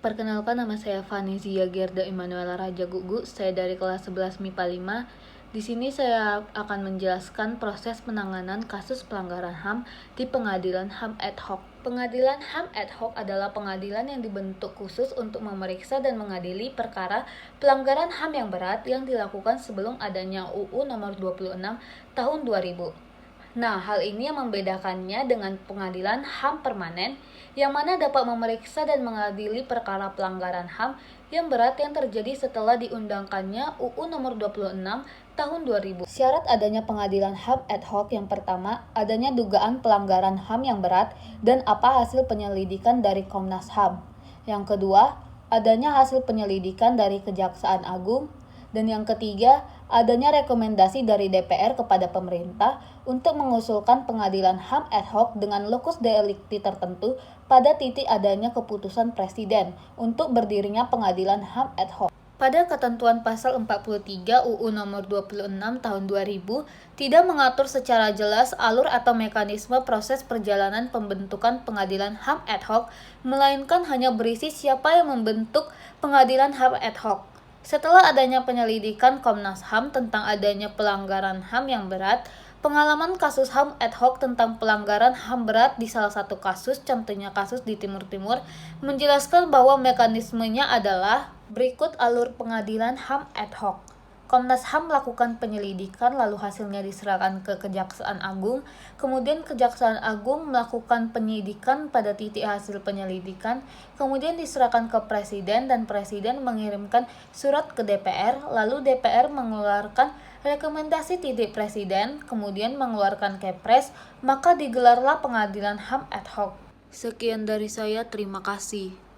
Perkenalkan, nama saya Vanizia Gerda Emanuela Raja Gugu. Saya dari kelas 11 MIPA 5. Di sini saya akan menjelaskan proses penanganan kasus pelanggaran HAM di Pengadilan HAM ad hoc. Pengadilan HAM ad hoc adalah pengadilan yang dibentuk khusus untuk memeriksa dan mengadili perkara pelanggaran HAM yang berat yang dilakukan sebelum adanya UU nomor 26 tahun 2000. Nah, hal ini yang membedakannya dengan pengadilan HAM permanen, yang mana dapat memeriksa dan mengadili perkara pelanggaran HAM yang berat yang terjadi setelah diundangkannya UU nomor 26 tahun 2000. Syarat adanya pengadilan HAM ad hoc yang pertama, adanya dugaan pelanggaran HAM yang berat dan apa hasil penyelidikan dari Komnas HAM. Yang kedua, adanya hasil penyelidikan dari Kejaksaan Agung. Dan yang ketiga, adanya rekomendasi dari DPR kepada pemerintah untuk mengusulkan pengadilan HAM ad hoc dengan lokus delikti tertentu pada titik adanya keputusan Presiden untuk berdirinya pengadilan HAM ad hoc. Pada ketentuan pasal 43 UU nomor 26 tahun 2000 tidak mengatur secara jelas alur atau mekanisme proses perjalanan pembentukan pengadilan HAM ad hoc, melainkan hanya berisi siapa yang membentuk pengadilan HAM ad hoc. Setelah adanya penyelidikan Komnas HAM tentang adanya pelanggaran HAM yang berat, pengalaman kasus HAM ad hoc tentang pelanggaran HAM berat di salah satu kasus, contohnya kasus di Timur Timur, menjelaskan bahwa mekanismenya adalah berikut alur pengadilan HAM ad hoc. Komnas HAM melakukan penyelidikan, lalu hasilnya diserahkan ke Kejaksaan Agung. Kemudian Kejaksaan Agung melakukan penyidikan pada titik hasil penyelidikan. Kemudian diserahkan ke Presiden dan Presiden mengirimkan surat ke DPR. Lalu DPR mengeluarkan rekomendasi titik Presiden, kemudian mengeluarkan Kepres, maka digelarlah pengadilan HAM ad hoc. Sekian dari saya, terima kasih.